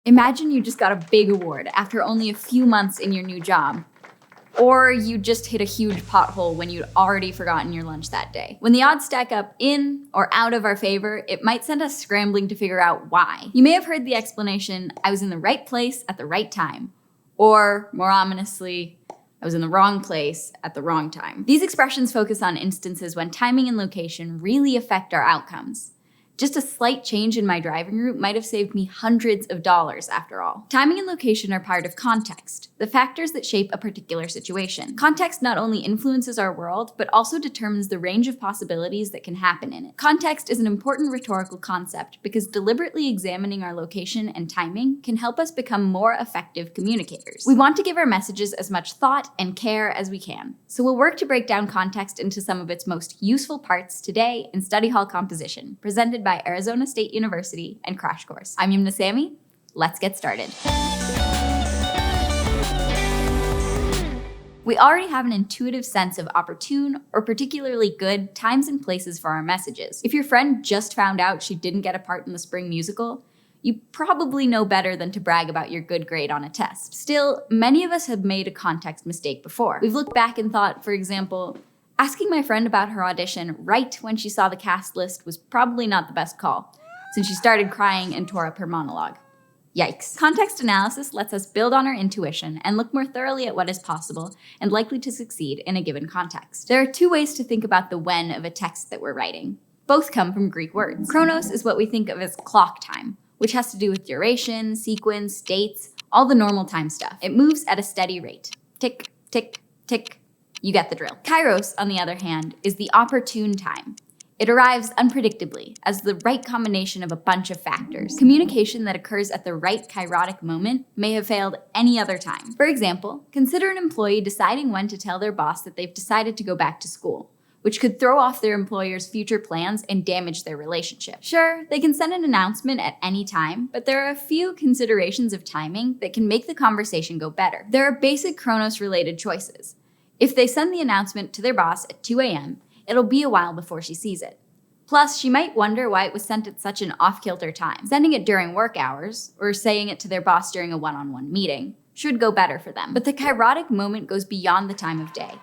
Imagine you just got a big award after only a few months in your new job. Or you just hit a huge pothole when you'd already forgotten your lunch that day. When the odds stack up in or out of our favor, it might send us scrambling to figure out why. You may have heard the explanation, I was in the right place at the right time. Or, more ominously, I was in the wrong place at the wrong time. These expressions focus on instances when timing and location really affect our outcomes. Just a slight change in my driving route might have saved me hundreds of dollars after all. Timing and location are part of context, the factors that shape a particular situation. Context not only influences our world, but also determines the range of possibilities that can happen in it. Context is an important rhetorical concept because deliberately examining our location and timing can help us become more effective communicators. We want to give our messages as much thought and care as we can, so we'll work to break down context into some of its most useful parts today in Study Hall Composition, presented by Arizona State University and Crash Course. I'm Yumna Sami. Let's get started. We already have an intuitive sense of opportune or particularly good times and places for our messages. If your friend just found out she didn't get a part in the spring musical, you probably know better than to brag about your good grade on a test. Still, many of us have made a context mistake before. We've looked back and thought, for example, asking my friend about her audition right when she saw the cast list was probably not the best call, since she started crying and tore up her monologue. Yikes. Context analysis lets us build on our intuition and look more thoroughly at what is possible and likely to succeed in a given context. There are two ways to think about the when of a text that we're writing. Both come from Greek words. Chronos is what we think of as clock time, which has to do with duration, sequence, dates, all the normal time stuff. It moves at a steady rate. Tick, tick, tick. You get the drill. Kairos, on the other hand, is the opportune time. It arrives unpredictably as the right combination of a bunch of factors. Communication that occurs at the right kairotic moment may have failed any other time. For example, consider an employee deciding when to tell their boss that they've decided to go back to school, which could throw off their employer's future plans and damage their relationship. Sure, they can send an announcement at any time, but there are a few considerations of timing that can make the conversation go better. There are basic Chronos-related choices. If they send the announcement to their boss at 2 a.m., it'll be a while before she sees it. Plus, she might wonder why it was sent at such an off-kilter time. Sending it during work hours, or saying it to their boss during a one-on-one meeting, should go better for them. But the kairotic moment goes beyond the time of day.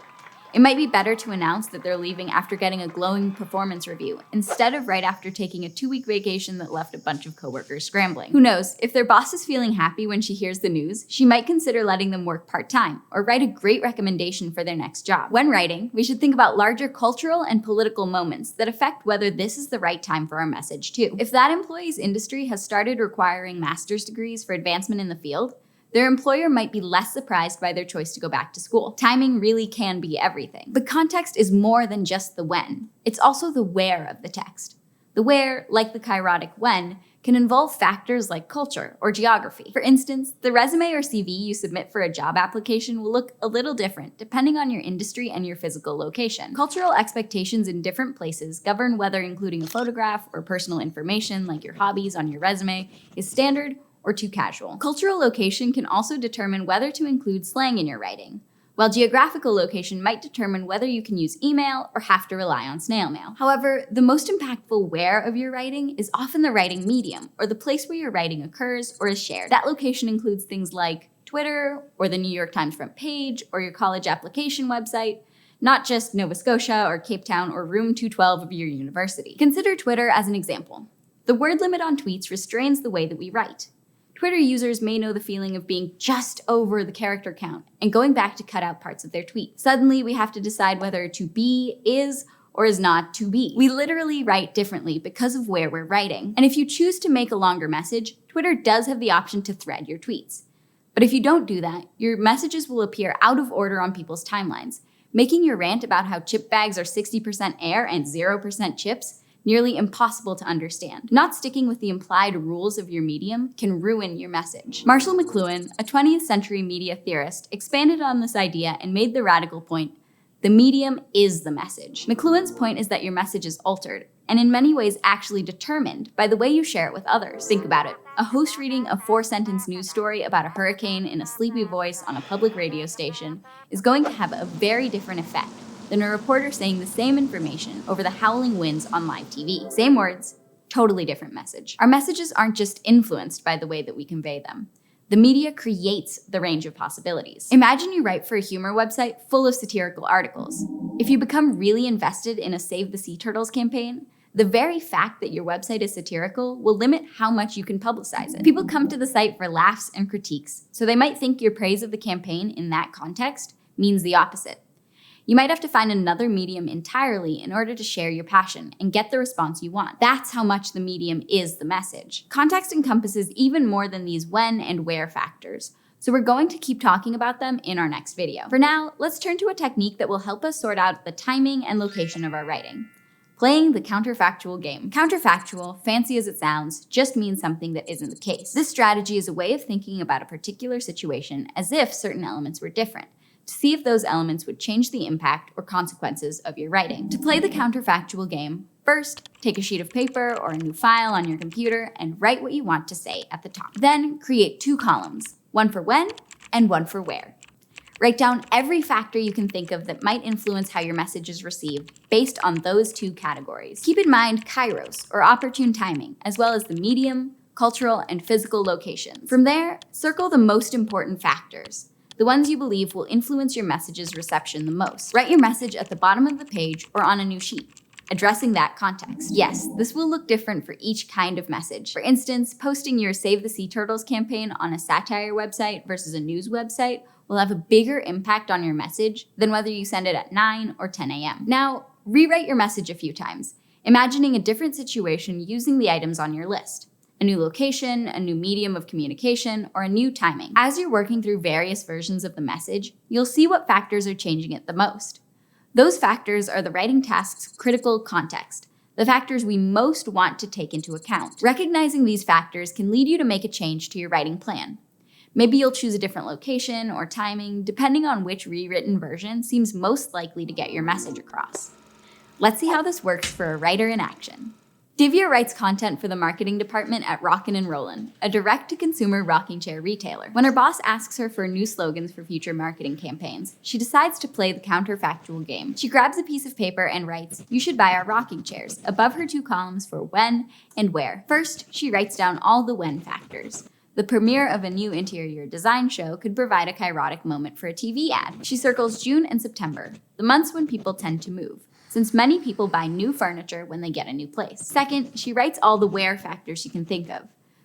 It might be better to announce that they're leaving after getting a glowing performance review, instead of right after taking a 2-week vacation that left a bunch of coworkers scrambling. Who knows, if their boss is feeling happy when she hears the news, she might consider letting them work part-time, or write a great recommendation for their next job. When writing, we should think about larger cultural and political moments that affect whether this is the right time for our message too. If that employee's industry has started requiring master's degrees for advancement in the field, their employer might be less surprised by their choice to go back to school. Timing really can be everything. But context is more than just the when. It's also the where of the text. The where, like the kairotic when, can involve factors like culture or geography. For instance, the resume or CV you submit for a job application will look a little different depending on your industry and your physical location. Cultural expectations in different places govern whether including a photograph or personal information like your hobbies on your resume is standard or too casual. Cultural location can also determine whether to include slang in your writing, while geographical location might determine whether you can use email or have to rely on snail mail. However, the most impactful where of your writing is often the writing medium, or the place where your writing occurs or is shared. That location includes things like Twitter, or the New York Times front page, or your college application website, not just Nova Scotia or Cape Town or room 212 of your university. Consider Twitter as an example. The word limit on tweets restrains the way that we write. Twitter users may know the feeling of being just over the character count and going back to cut out parts of their tweet. Suddenly, we have to decide whether to be is or is not to be. We literally write differently because of where we're writing. And if you choose to make a longer message, Twitter does have the option to thread your tweets. But if you don't do that, your messages will appear out of order on people's timelines, making your rant about how chip bags are 60% air and 0% chips nearly impossible to understand. Not sticking with the implied rules of your medium can ruin your message. Marshall McLuhan, a 20th century media theorist, expanded on this idea and made the radical point, the medium is the message. McLuhan's point is that your message is altered, and in many ways actually determined by the way you share it with others. Think about it. A host reading a 4-sentence news story about a hurricane in a sleepy voice on a public radio station is going to have a very different effect than a reporter saying the same information over the howling winds on live TV. Same words, Totally different message. Our messages aren't just influenced by the way that we convey them. The media creates the range of possibilities. Imagine you write for a humor website full of satirical articles. If you become really invested in a Save the Sea Turtles campaign, the very fact that your website is satirical will limit how much you can publicize it. People come to the site for laughs and critiques, so they might think your praise of the campaign in that context means the opposite. You might have to find another medium entirely in order to share your passion and get the response you want. That's how much the medium is the message. Context encompasses even more than these when and where factors, so we're going to keep talking about them in our next video. For now, let's turn to a technique that will help us sort out the timing and location of our writing. Playing the counterfactual game. Counterfactual, fancy as it sounds, just means something that isn't the case. This strategy is a way of thinking about a particular situation as if certain elements were different, to see if those elements would change the impact or consequences of your writing. To play the counterfactual game, first, take a sheet of paper or a new file on your computer and write what you want to say at the top. Then create 2 columns, one for when and one for where. Write down every factor you can think of that might influence how your message is received based on those 2 categories. Keep in mind kairos, or opportune timing, as well as the medium, cultural, and physical locations. From there, circle the most important factors, the ones you believe will influence your message's reception the most. Write your message at the bottom of the page or on a new sheet, addressing that context. Yes, this will look different for each kind of message. For instance, posting your Save the Sea Turtles campaign on a satire website versus a news website will have a bigger impact on your message than whether you send it at 9 or 10 a.m. Now, rewrite your message a few times, imagining a different situation using the items on your list. A new location, a new medium of communication, or a new timing. As you're working through various versions of the message, you'll see what factors are changing it the most. Those factors are the writing task's critical context, the factors we most want to take into account. Recognizing these factors can lead you to make a change to your writing plan. Maybe you'll choose a different location or timing, depending on which rewritten version seems most likely to get your message across. Let's see how this works for a writer in action. Divya writes content for the marketing department at Rockin' & Rollin', a direct-to-consumer rocking chair retailer. When her boss asks her for new slogans for future marketing campaigns, she decides to play the counterfactual game. She grabs a piece of paper and writes, "You should buy our rocking chairs," above her 2 columns for when and where. First, she writes down all the when factors. The premiere of a new interior design show could provide a kairotic moment for a TV ad. She circles June and September, the months when people tend to move, since many people buy new furniture when they get a new place. Second, she writes all the where factors she can think of,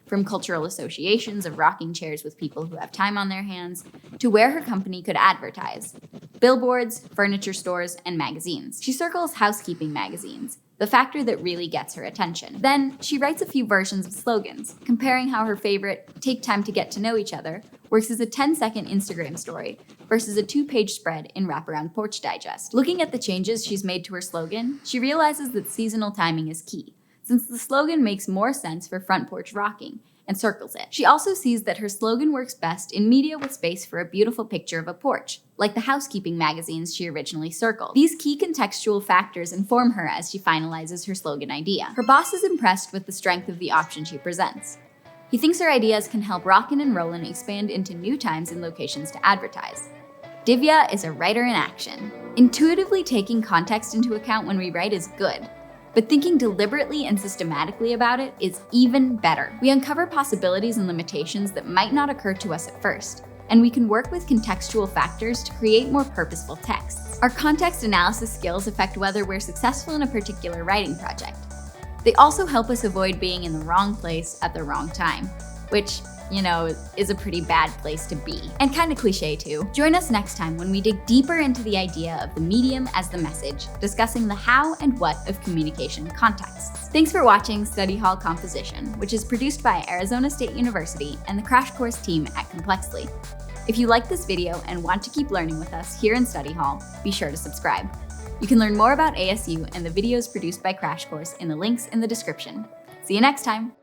from cultural associations of rocking chairs with people who have time on their hands, to where her company could advertise: billboards, furniture stores, and magazines. She circles housekeeping magazines, the factor that really gets her attention. Then, she writes a few versions of slogans, comparing how her favorite "take time to get to know each other" works as a 10-second Instagram story versus a 2-page spread in Wraparound Porch Digest. Looking at the changes she's made to her slogan, she realizes that seasonal timing is key, since the slogan makes more sense for front porch rocking, and circles it. She also sees that her slogan works best in media with space for a beautiful picture of a porch, like the housekeeping magazines she originally circled. These key contextual factors inform her as she finalizes her slogan idea. Her boss is impressed with the strength of the option she presents. He thinks her ideas can help Rockin' & Rollin' expand into new times and locations to advertise. Divya is a writer in action. Intuitively taking context into account when we write is good, but thinking deliberately and systematically about it is even better. We uncover possibilities and limitations that might not occur to us at first, and we can work with contextual factors to create more purposeful texts. Our context analysis skills affect whether we're successful in a particular writing project. They also help us avoid being in the wrong place at the wrong time, which, is a pretty bad place to be. And kind of cliche too. Join us next time when we dig deeper into the idea of the medium as the message, discussing the how and what of communication contexts. Thanks for watching Study Hall Composition, which is produced by Arizona State University and the Crash Course team at Complexly. If you like this video and want to keep learning with us here in Study Hall, be sure to subscribe. You can learn more about ASU and the videos produced by Crash Course in the links in the description. See you next time!